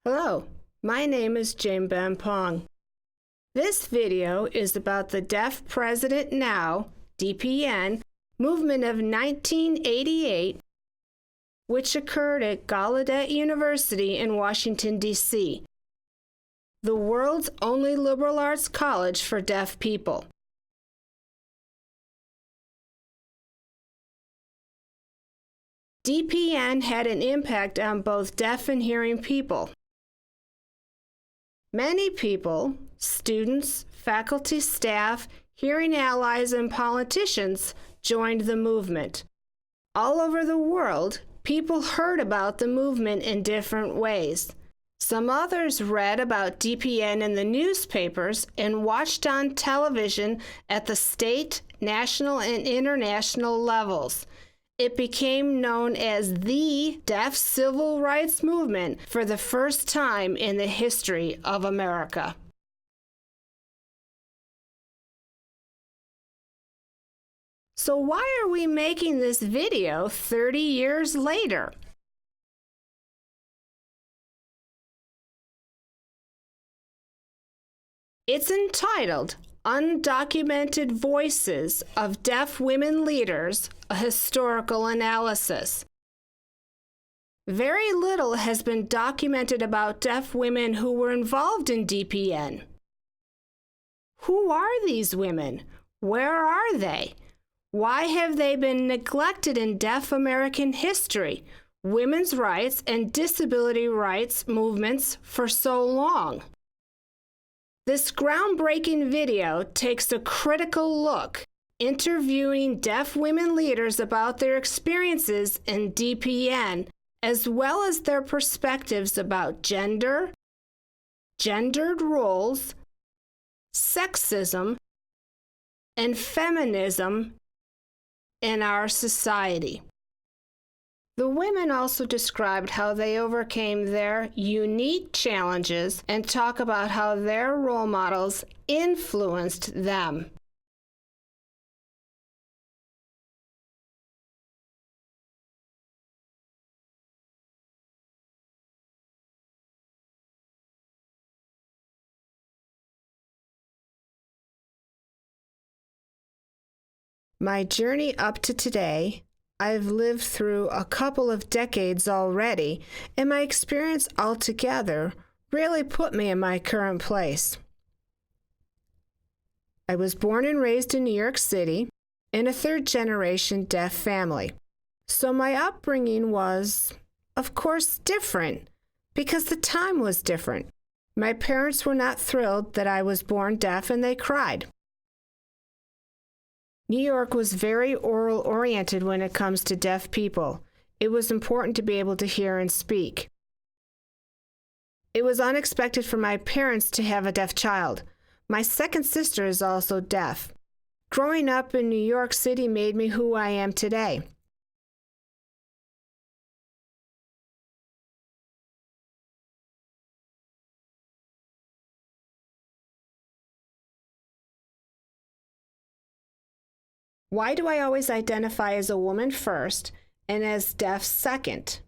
Hello, my name is Jane Bempong. This video is about the Deaf President Now, DPN, movement of 1988, which occurred at Gallaudet University in Washington, D.C., the world's only liberal arts college for deaf people. DPN had an impact on both deaf and hearing people. Many people, students, faculty, staff, hearing allies, and politicians joined the movement. All over the world, people heard about the movement in different ways. Some others read about DPN in the newspapers and watched on television at the state, national, and international levels. It became known as the Deaf Civil Rights Movement for the first time in the history of America. So why are we making this video 30 years later? It's entitled Undocumented Voices of Deaf Women Leaders, a Historical Analysis. Very little has been documented about deaf women who were involved in DPN. Who are these women? Where are they? Why have they been neglected in deaf American history, women's rights, and disability rights movements for so long? This groundbreaking video takes a critical look, interviewing deaf women leaders about their experiences in DPN, as well as their perspectives about gender, gendered roles, sexism, and feminism in our society. The women also described how they overcame their unique challenges and talk about how their role models influenced them. My journey up to today, I've lived through a couple of decades already, and my experience altogether really put me in my current place. I was born and raised in New York City in a third-generation deaf family. So my upbringing was, of course, different because the time was different. My parents were not thrilled that I was born deaf, and they cried. New York was very oral-oriented when it comes to deaf people. It was important to be able to hear and speak. It was unexpected for my parents to have a deaf child. My second sister is also deaf. Growing up in New York City made me who I am today. Why do I always identify as a woman first and as deaf second?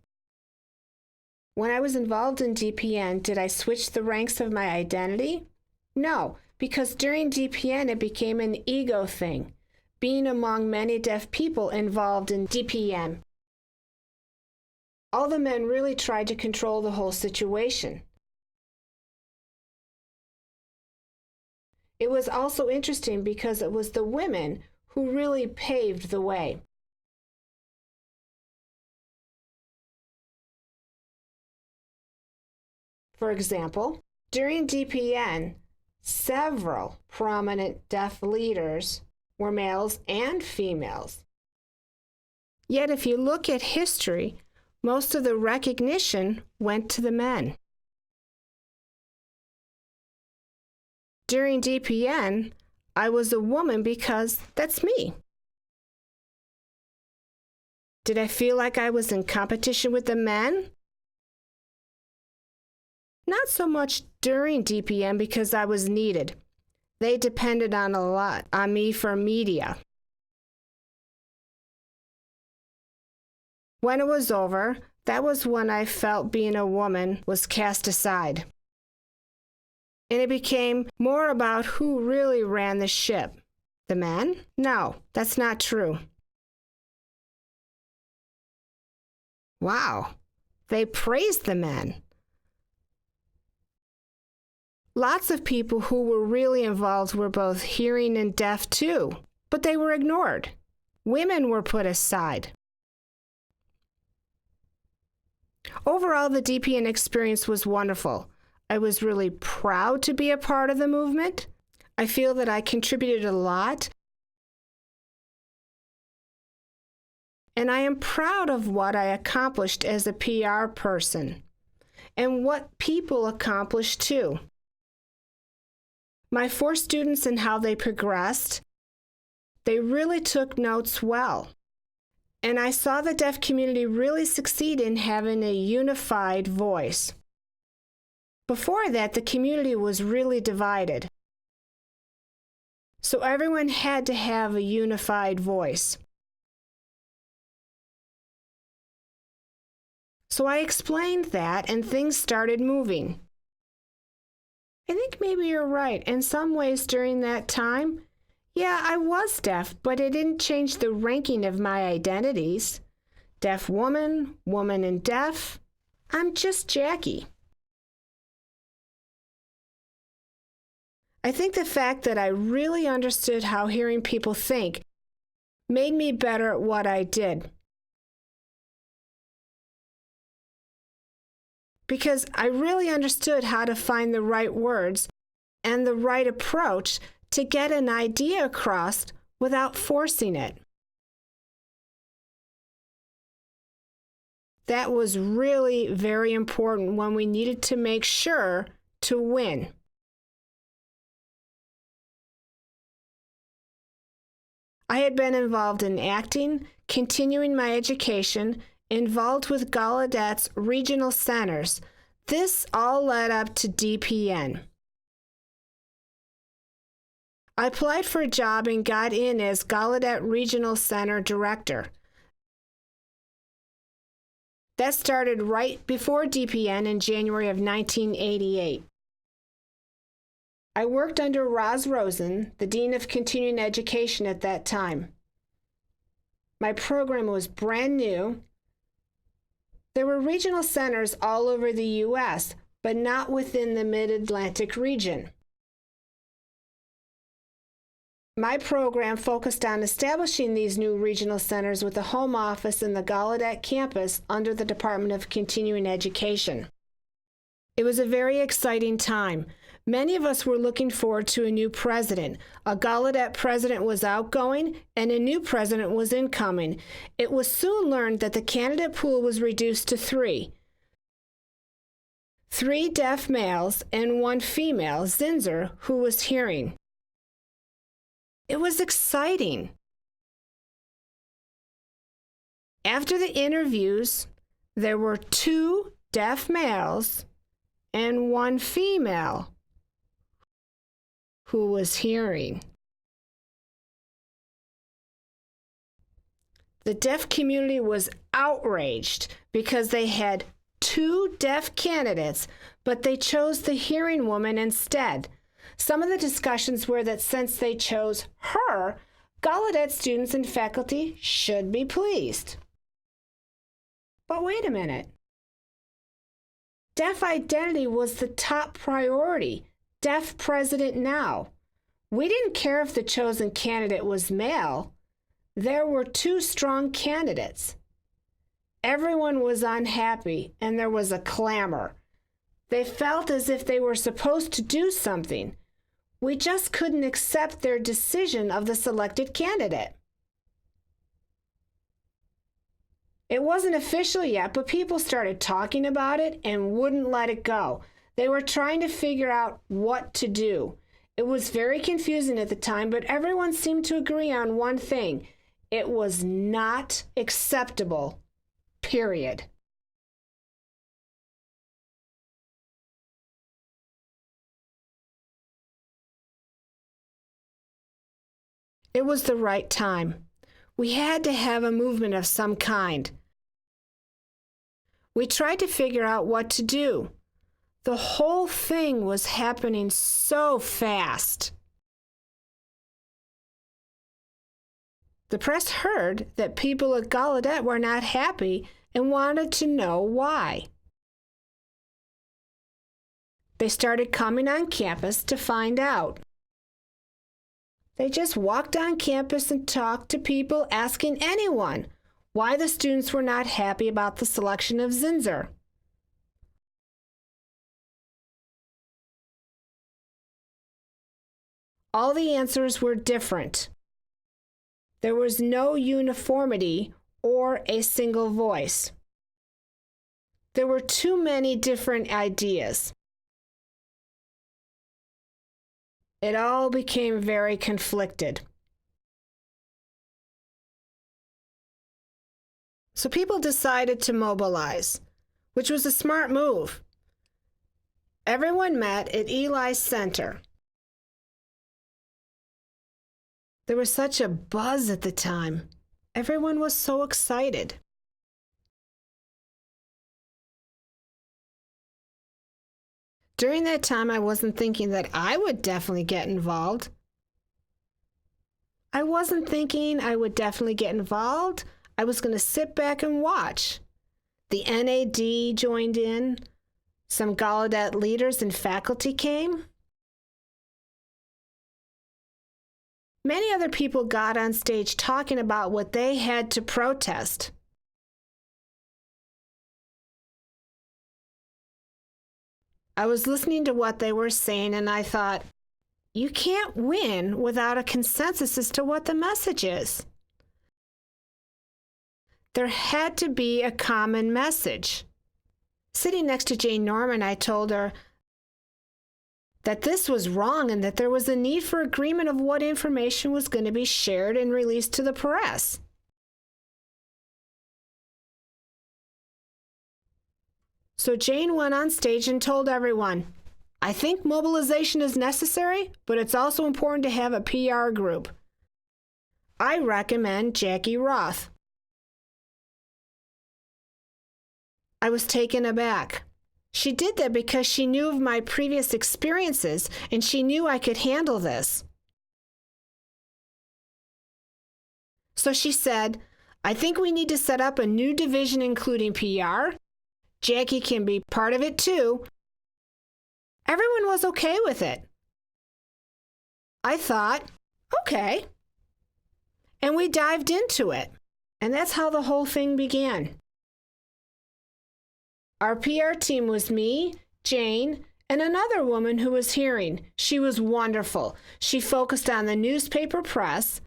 When I was involved in DPN, did I switch the ranks of my identity? No, because during DPN it became an ego thing, being among many deaf people involved in DPN. All the men really tried to control the whole situation. It was also interesting because it was the women who really paved the way. For example, during DPN, several prominent deaf leaders were males and females. Yet if you look at history, most of the recognition went to the men. During DPN, I was a woman because that's me. Did I feel like I was in competition with the men? Not so much during DPN because I was needed. They depended on a lot on me for media. When it was over, That was when I felt being a woman was cast aside. And it became more about who really ran the ship. The men? No, that's not true. Wow, they praised the men. Lots of people who were really involved were both hearing and deaf too, but they were ignored. Women were put aside. Overall, the DPN experience was wonderful. I was really proud to be a part of the movement. I feel that I contributed a lot. And I am proud of what I accomplished as a PR person and what people accomplished too. My 4 students and how they progressed, they really took notes well. And I saw the deaf community really succeed in having a unified voice. Before that, the community was really divided. So everyone had to have a unified voice. So I explained that, and things started moving. I think maybe you're right. In some ways during that time, yeah, I was deaf, but it didn't change the ranking of my identities. Deaf woman, woman and deaf. I'm just Jackie. I think the fact that I really understood how hearing people think made me better at what I did. Because I really understood how to find the right words and the right approach to get an idea across without forcing it. That was really very important when we needed to make sure to win. I had been involved in acting, continuing my education, involved with Gallaudet's regional centers. This all led up to DPN. I applied for a job and got in as Gallaudet Regional Center Director. That started right before DPN in January of 1988. I worked under Roz Rosen, the Dean of Continuing Education at that time. My program was brand new. There were regional centers all over the U.S., but not within the Mid-Atlantic region. My program focused on establishing these new regional centers with a home office in the Gallaudet campus under the Department of Continuing Education. It was a very exciting time. Many of us were looking forward to a new president. A Gallaudet president was outgoing, and a new president was incoming. It was soon learned that the candidate pool was reduced to 3. 3 deaf males and 1 female, Zinzer, who was hearing. It was exciting. After the interviews, there were 2 deaf males and 1 female who was hearing. The deaf community was outraged because they had 2 deaf candidates, but they chose the hearing woman instead. Some of the discussions were that since they chose her, Gallaudet students and faculty should be pleased. But wait a minute. Deaf identity was the top priority. Deaf president now. We didn't care if the chosen candidate was male. There were 2 strong candidates. Everyone was unhappy, and there was a clamor. They felt as if they were supposed to do something. We just couldn't accept their decision of the selected candidate. It wasn't official yet, but people started talking about it and wouldn't let it go. They were trying to figure out what to do. It was very confusing at the time, but everyone seemed to agree on one thing. It was not acceptable, period. It was the right time. We had to have a movement of some kind. We tried to figure out what to do. The whole thing was happening so fast. The press heard that people at Gallaudet were not happy and wanted to know why. They started coming on campus to find out. They just walked on campus and talked to people, asking anyone why the students were not happy about the selection of Zinsser. All the answers were different. There was no uniformity or a single voice. There were too many different ideas. It all became very conflicted. So people decided to mobilize, which was a smart move. Everyone met at Eli's Center. There was such a buzz at the time. Everyone was so excited. During that time, I wasn't thinking that I would definitely get involved. I wasn't thinking I would definitely get involved. I was going to sit back and watch. The NAD joined in. Some Gallaudet leaders and faculty came. Many other people got on stage talking about what they had to protest. I was listening to what they were saying, and I thought, you can't win without a consensus as to what the message is. There had to be a common message. Sitting next to Jane Norman, I told her that this was wrong and that there was a need for agreement of what information was going to be shared and released to the press. So Jane went on stage and told everyone, I think mobilization is necessary, but it's also important to have a PR group. I recommend Jackie Roth. I was taken aback. She did that because she knew of my previous experiences and she knew I could handle this. So she said, I think we need to set up a new division including PR. Jackie can be part of it too. Everyone was okay with it. I thought, okay. And we dived into it. And that's how the whole thing began. Our PR team was me, Jane, and another woman who was hearing. She was wonderful. She focused on the newspaper press.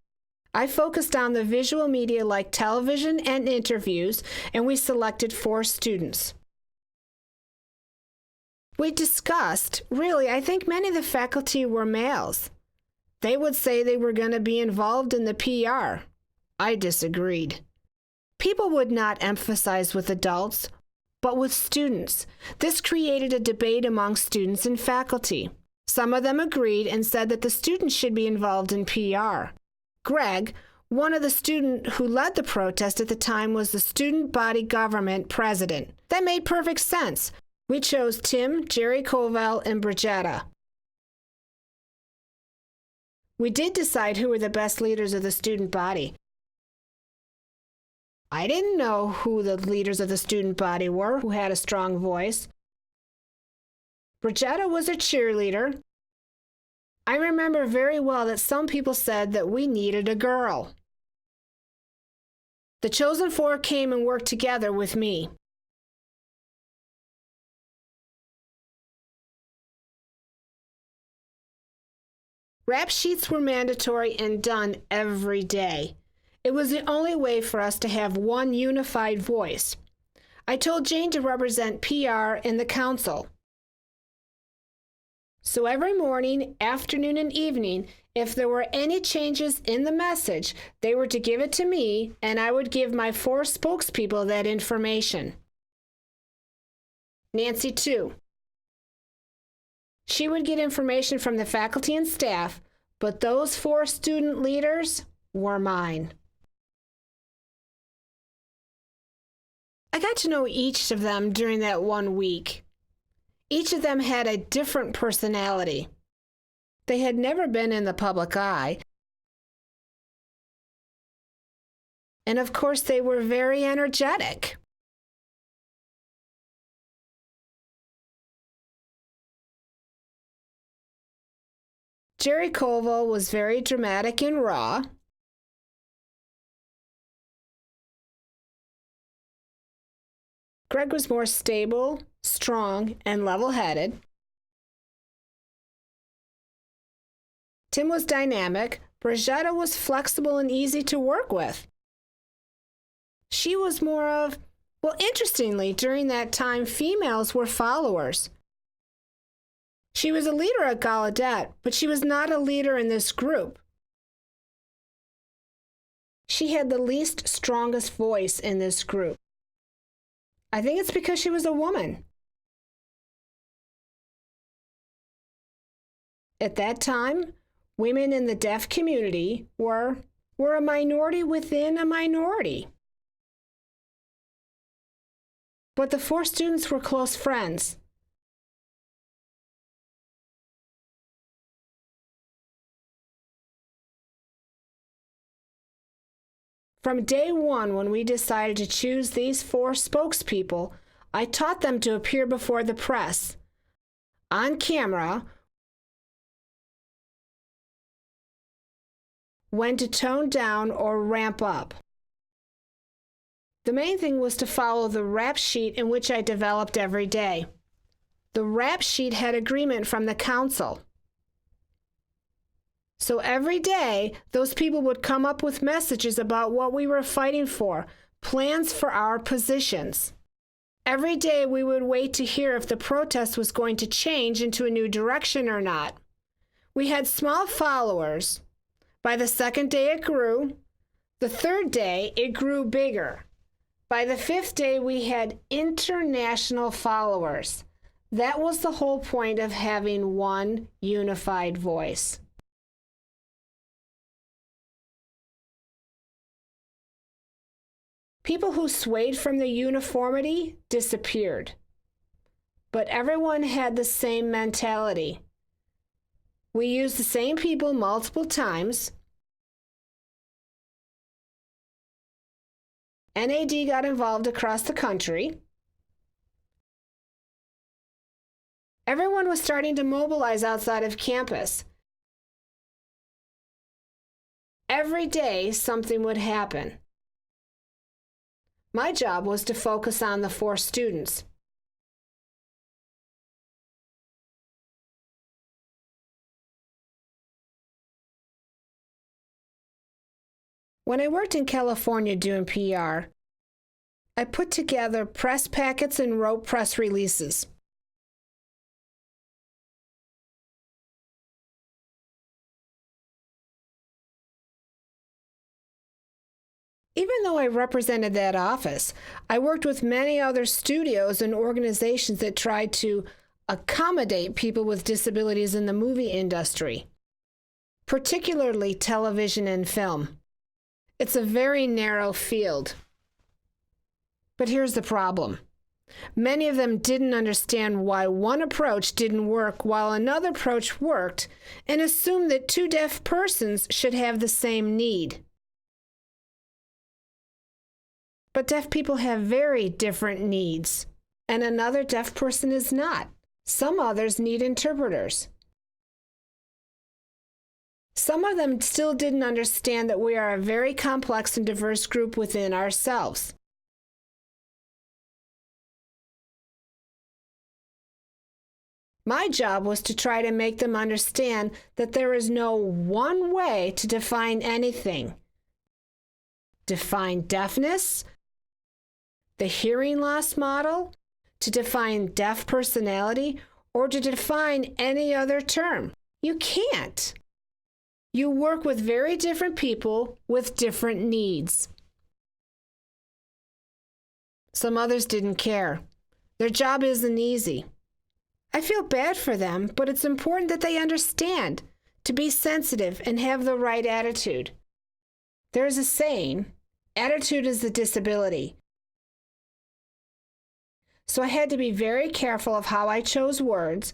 I focused on the visual media like television and interviews, and we selected 4 students. We discussed, really, I think many of the faculty were males. They would say they were going to be involved in the PR. I disagreed. People would not emphasize with adults, but with students. This created a debate among students and faculty. Some of them agreed and said that the students should be involved in PR. Greg, one of the students who led the protest at the time, was the student body government president. That made perfect sense. We chose Tim, Jerry Covell, and Brigetta. We did decide who were the best leaders of the student body. I didn't know who the leaders of the student body were who had a strong voice. Brigetta was a cheerleader. I remember very well that some people said that we needed a girl. The chosen 4 came and worked together with me. Rap sheets were mandatory and done every day. It was the only way for us to have one unified voice. I told Jane to represent PR in the council. So every morning, afternoon, and evening, if there were any changes in the message, they were to give it to me, and I would give my 4 spokespeople that information. Nancy, too. She would get information from the faculty and staff, but those 4 student leaders were mine. I got to know each of them during that 1 week. Each of them had a different personality. They had never been in the public eye. And of course, they were very energetic. Jerry Colville was very dramatic and raw. Greg was more stable, strong, and level-headed. Tim was dynamic. Brigetta was flexible and easy to work with. She was more of, well, interestingly, during that time, females were followers. She was a leader at Gallaudet, but she was not a leader in this group. She had the least strongest voice in this group. I think it's because she was a woman. At that time, women in the deaf community were a minority within a minority. But the 4 students were close friends. From day 1, when we decided to choose these 4 spokespeople, I taught them to appear before the press, on camera, when to tone down or ramp up. The main thing was to follow the rap sheet in which I developed every day. The rap sheet had agreement from the council. So every day, those people would come up with messages about what we were fighting for, plans for our positions. Every day, we would wait to hear if the protest was going to change into a new direction or not. We had small followers. By the 2nd day, it grew. The 3rd day, it grew bigger. By the 5th day, we had international followers. That was the whole point of having one unified voice. People who swayed from the uniformity disappeared. But everyone had the same mentality. We used the same people multiple times. NAD got involved across the country. Everyone was starting to mobilize outside of campus. Every day, something would happen. My job was to focus on the 4 students. When I worked in California doing PR, I put together press packets and wrote press releases. Even though I represented that office, I worked with many other studios and organizations that tried to accommodate people with disabilities in the movie industry, particularly television and film. It's a very narrow field. But here's the problem. Many of them didn't understand why one approach didn't work while another approach worked, and assumed that 2 deaf persons should have the same need. But deaf people have very different needs, and another deaf person is not. Some others need interpreters. Some of them still didn't understand that we are a very complex and diverse group within ourselves. My job was to try to make them understand that there is no one way to define anything. Define deafness, the hearing loss model, to define deaf personality, or to define any other term. You can't. You work with very different people with different needs. Some others didn't care. Their job isn't easy. I feel bad for them, but it's important that they understand, to be sensitive and have the right attitude. There's a saying, attitude is the disability. So I had to be very careful of how I chose words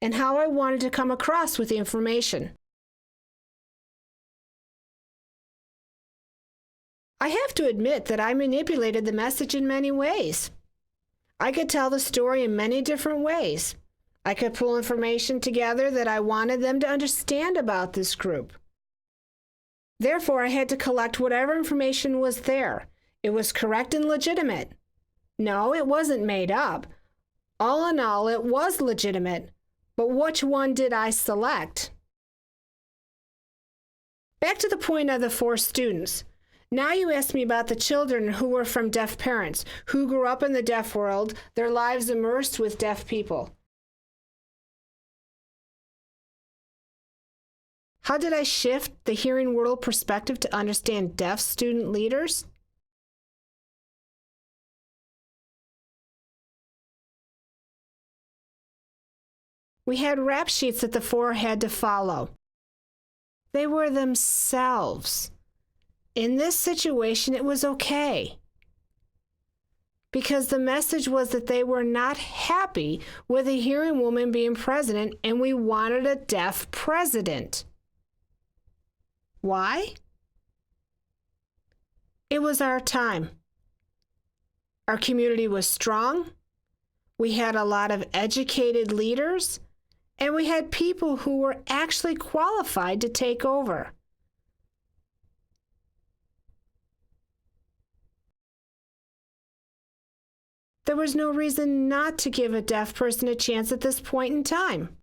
and how I wanted to come across with the information. I have to admit that I manipulated the message in many ways. I could tell the story in many different ways. I could pull information together that I wanted them to understand about this group. Therefore, I had to collect whatever information was there. It was correct and legitimate. No, it wasn't made up. All in all, it was legitimate. But which one did I select? Back to the point of the 4 students. Now you ask me about the children who were from deaf parents, who grew up in the deaf world, their lives immersed with deaf people. How did I shift the hearing world perspective to understand deaf student leaders? We had rap sheets that the 4 had to follow. They were themselves. In this situation, it was okay, because the message was that they were not happy with a hearing woman being president, and we wanted a deaf president. Why? It was our time. Our community was strong. We had a lot of educated leaders, and we had people who were actually qualified to take over. There was no reason not to give a deaf person a chance at this point in time.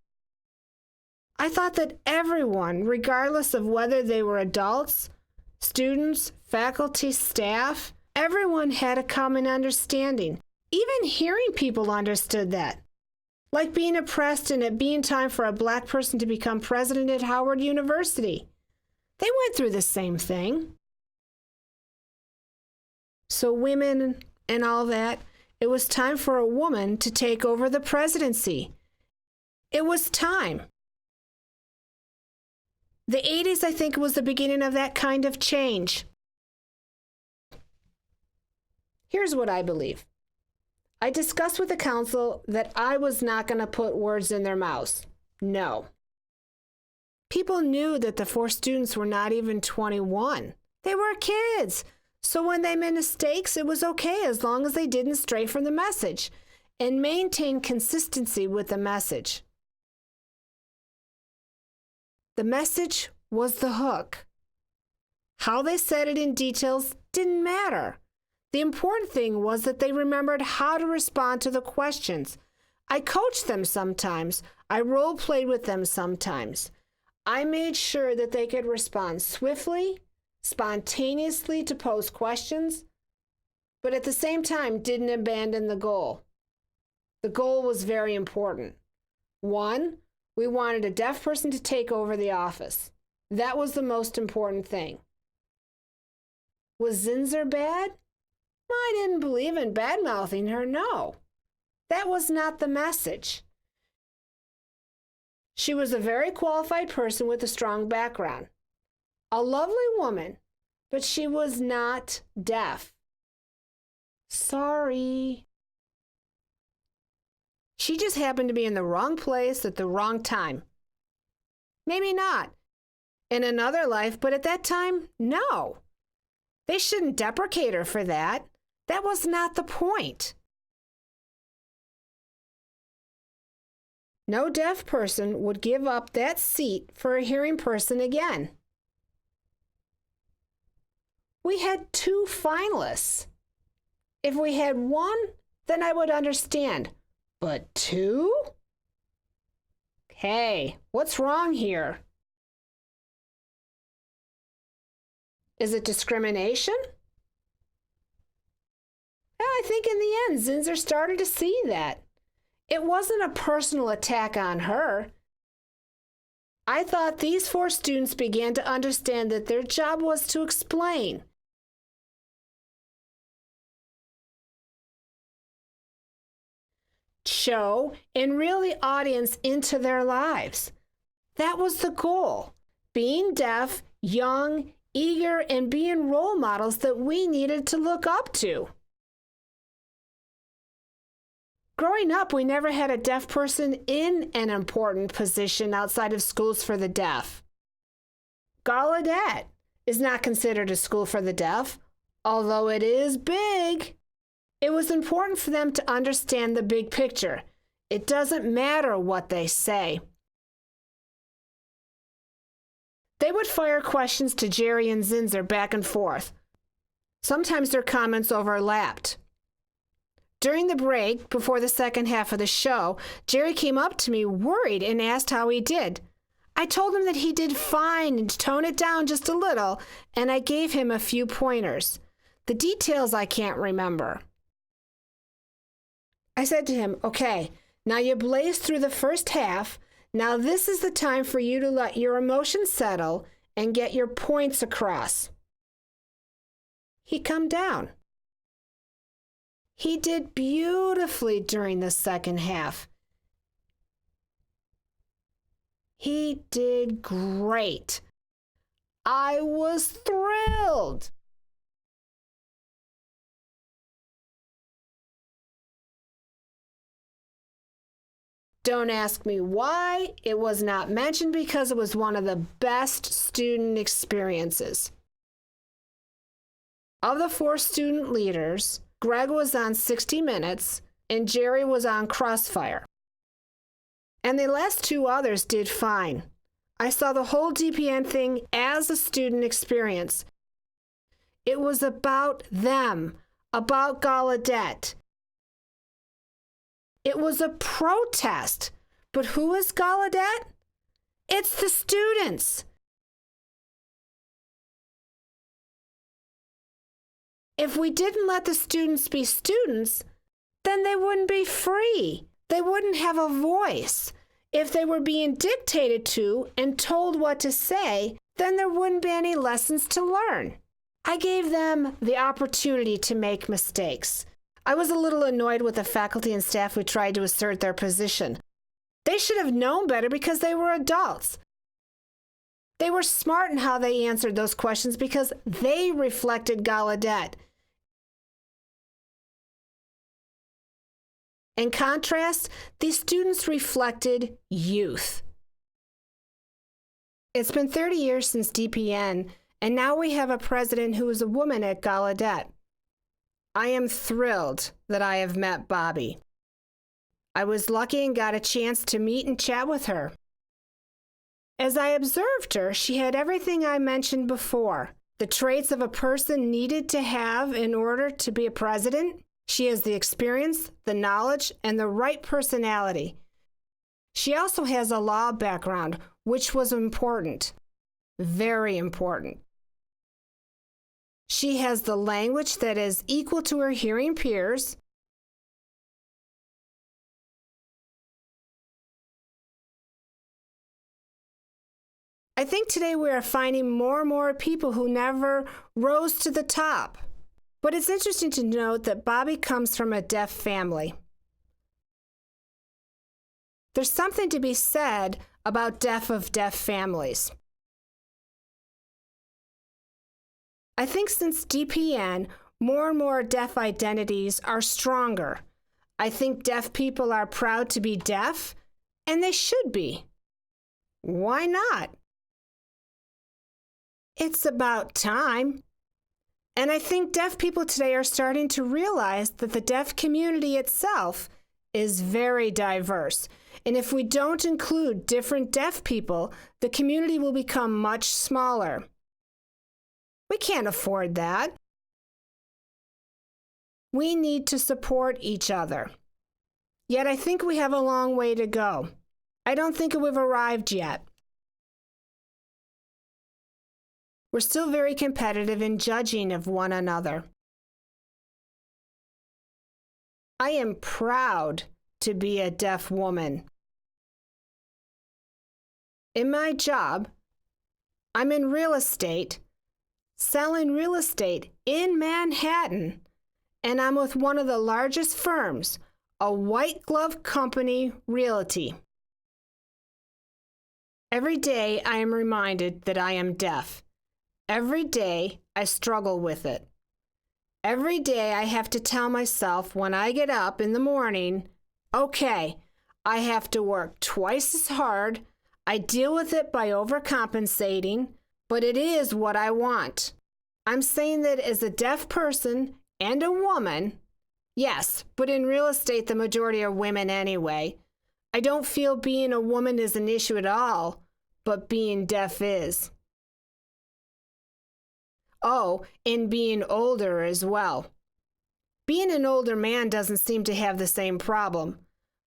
I thought that everyone, regardless of whether they were adults, students, faculty, staff, everyone had a common understanding. Even hearing people understood that. Like being oppressed and it being time for a black person to become president at Howard University. They went through the same thing. So women and all that, it was time for a woman to take over the presidency. It was time. The 80s, I think, was the beginning of that kind of change. Here's what I believe. I discussed with the council that I was not going to put words in their mouths. No. People knew that the 4 students were not even 21. They were kids. So when they made mistakes, it was okay as long as they didn't stray from the message and maintained consistency with the message. The message was the hook. How they said it in details didn't matter. The important thing was that they remembered how to respond to the questions. I coached them sometimes. I role-played with them sometimes. I made sure that they could respond swiftly, spontaneously to pose questions, but at the same time didn't abandon the goal. The goal was very important. 1, we wanted a deaf person to take over the office. That was the most important thing. Was Zinzer bad? I didn't believe in bad-mouthing her, no. That was not the message. She was a very qualified person with a strong background. A lovely woman, but she was not deaf. Sorry. She just happened to be in the wrong place at the wrong time. Maybe not in another life, but at that time, no. They shouldn't deprecate her for that. That was not the point. No deaf person would give up that seat for a hearing person again. We had 2 finalists. If we had 1, then I would understand. But 2? Hey, what's wrong here? Is it discrimination? I think in the end, Zinzer started to see that. It wasn't a personal attack on her. I thought these 4 students began to understand that their job was to explain. Show and reel the audience into their lives. That was the goal. Being deaf, young, eager and being role models that we needed to look up to. Growing up, we never had a deaf person in an important position outside of schools for the deaf. Gallaudet is not considered a school for the deaf, although it is big. It was important for them to understand the big picture. It doesn't matter what they say. They would fire questions to Jerry and Zinzer back and forth. Sometimes their comments overlapped. During the break, before the second half of the show, Jerry came up to me worried and asked how he did. I told him that he did fine and to tone it down just a little, and I gave him a few pointers. The details I can't remember. I said to him, okay, now you blazed through the first half. Now this is the time for you to let your emotions settle and get your points across. He calmed down. He did beautifully during the second half. He did great. I was thrilled. Don't ask me why. It was not mentioned because it was one of the best student experiences. Of the 4 student leaders, Greg was on 60 Minutes and Jerry was on Crossfire. And the last 2 others did fine. I saw the whole DPN thing as a student experience. It was about them, about Gallaudet. It was a protest. But who is Gallaudet? It's the students. If we didn't let the students be students, then they wouldn't be free. They wouldn't have a voice. If they were being dictated to and told what to say, then there wouldn't be any lessons to learn. I gave them the opportunity to make mistakes. I was a little annoyed with the faculty and staff who tried to assert their position. They should have known better because they were adults. They were smart in how they answered those questions because they reflected Gallaudet. In contrast, these students reflected youth. It's been 30 years since DPN, and now we have a president who is a woman at Gallaudet. I am thrilled that I have met Bobby. I was lucky and got a chance to meet and chat with her. As I observed her, she had everything I mentioned before, the traits of a person needed to have in order to be a president. She has the experience, the knowledge, and the right personality. She also has a law background, which was important, very important. She has the language that is equal to her hearing peers. I think today we are finding more and more people who never rose to the top. But it's interesting to note that Bobby comes from a deaf family. There's something to be said about deaf families. I think since DPN, more and more deaf identities are stronger. I think deaf people are proud to be deaf, and they should be. Why not? It's about time. And I think deaf people today are starting to realize that the deaf community itself is very diverse. And if we don't include different deaf people, the community will become much smaller. We can't afford that. We need to support each other. Yet I think we have a long way to go. I don't think we've arrived yet. We're still very competitive in judging of one another. I am proud to be a deaf woman. In my job, I'm in real estate, selling real estate in Manhattan, and I'm with one of the largest firms, a white glove company, Realty. Every day I am reminded that I am deaf. Every day, I struggle with it. Every day, I have to tell myself when I get up in the morning, okay, I have to work twice as hard. I deal with it by overcompensating, but it is what I want. I'm saying that as a deaf person and a woman, yes, but in real estate, the majority are women anyway. I don't feel being a woman is an issue at all, but being deaf is. Oh, and being older as well. Being an older man doesn't seem to have the same problem.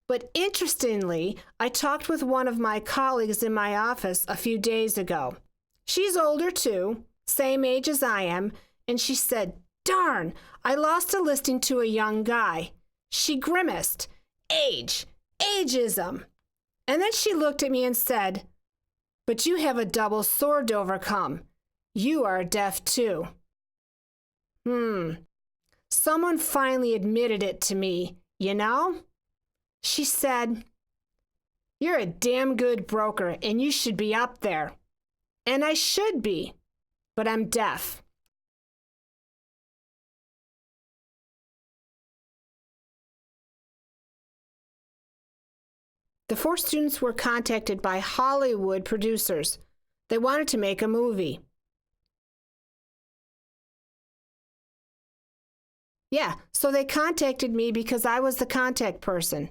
But interestingly, I talked with one of my colleagues in my office a few days ago. She's older too, same age as I am, and she said, "Darn, I lost a listing to a young guy." She grimaced. Ageism. And then she looked at me and said, "But you have a double sword to overcome. You are deaf too." Someone finally admitted it to me, you know? She said, "You're a damn good broker and you should be up there." And I should be, but I'm deaf. The 4 students were contacted by Hollywood producers. They wanted to make a movie. Yeah, so they contacted me because I was the contact person.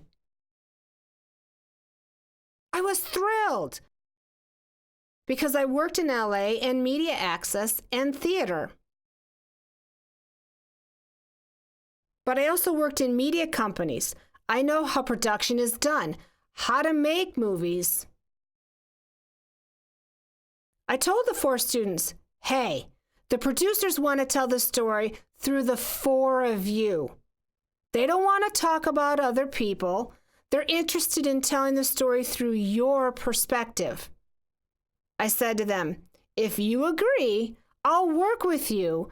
I was thrilled because I worked in LA and media access and theater. But I also worked in media companies. I know how production is done, how to make movies. I told the 4 students, hey, the producers want to tell the story through the 4 of you. They don't want to talk about other people. They're interested in telling the story through your perspective. I said to them, if you agree, I'll work with you.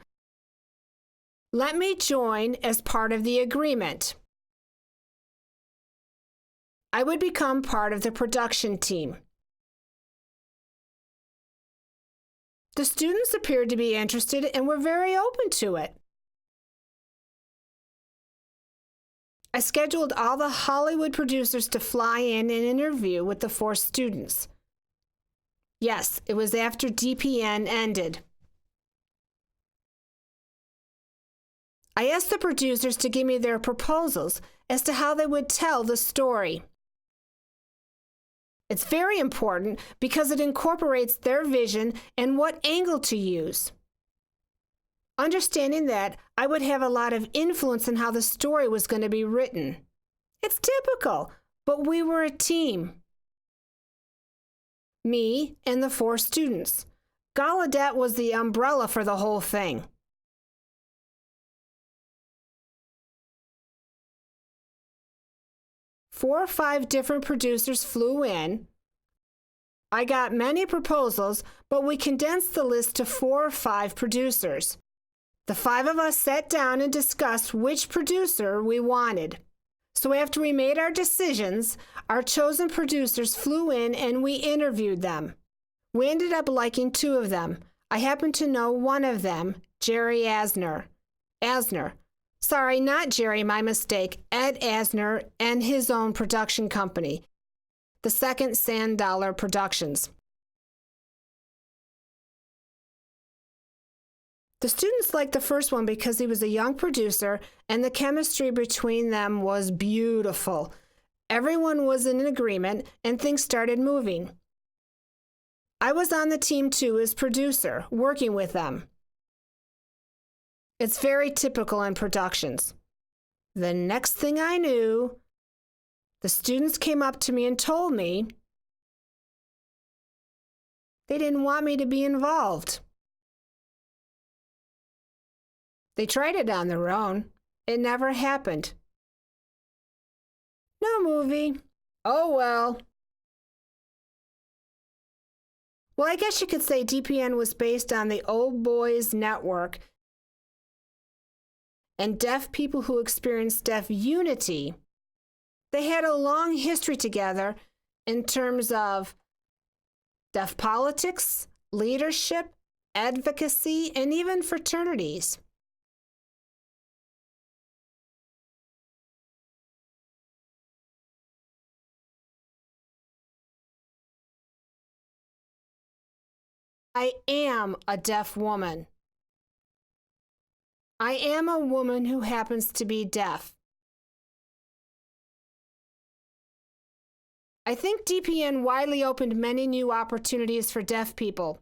Let me join as part of the agreement. I would become part of the production team. The students appeared to be interested and were very open to it. I scheduled all the Hollywood producers to fly in and interview with the 4 students. Yes, it was after DPN ended. I asked the producers to give me their proposals as to how they would tell the story. It's very important because it incorporates their vision and what angle to use. Understanding that, I would have a lot of influence in how the story was going to be written. It's typical, but we were a team. Me and the 4 students. Gallaudet was the umbrella for the whole thing. Four or 5 different producers flew in. I got many proposals, but we condensed the list to 4 or 5 producers. The 5 of us sat down and discussed which producer we wanted. So after we made our decisions, our chosen producers flew in and we interviewed them. We ended up liking 2 of them. I happen to know one of them, Jerry Asner. Sorry, not Jerry, my mistake. Ed Asner and his own production company, the second Sand Dollar Productions. The students liked the first one because he was a young producer and the chemistry between them was beautiful. Everyone was in agreement and things started moving. I was on the team too as producer, working with them. It's very typical in productions. The next thing I knew, the students came up to me and told me they didn't want me to be involved. They tried it on their own. It never happened. No movie. Oh well. Well, I guess you could say DPN was based on the Old Boys Network and deaf people who experienced deaf unity. They had a long history together in terms of deaf politics, leadership, advocacy, and even fraternities. I am a deaf woman. I am a woman who happens to be deaf. I think DPN widely opened many new opportunities for deaf people.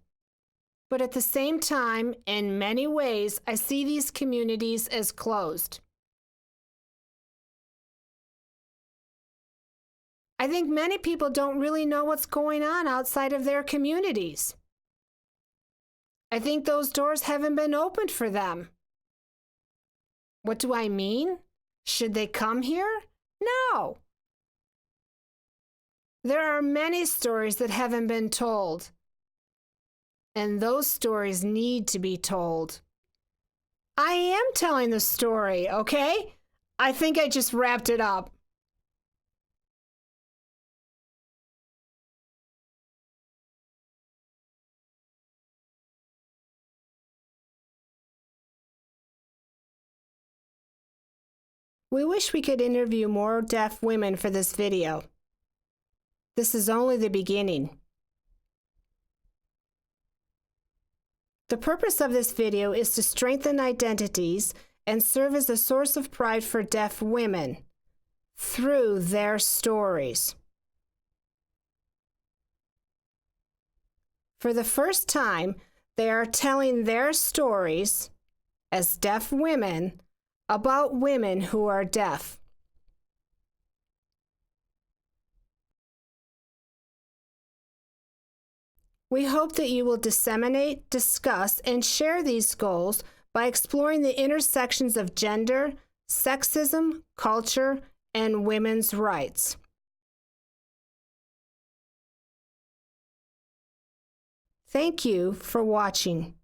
But at the same time, in many ways, I see these communities as closed. I think many people don't really know what's going on outside of their communities. I think those doors haven't been opened for them. What do I mean? Should they come here? No. There are many stories that haven't been told, and those stories need to be told. I am telling the story, okay? I think I just wrapped it up. We wish we could interview more deaf women for this video. This is only the beginning. The purpose of this video is to strengthen identities and serve as a source of pride for deaf women through their stories. For the first time, they are telling their stories as deaf women about women who are deaf. We hope that you will disseminate, discuss, and share these goals by exploring the intersections of gender, sexism, culture, and women's rights. Thank you for watching.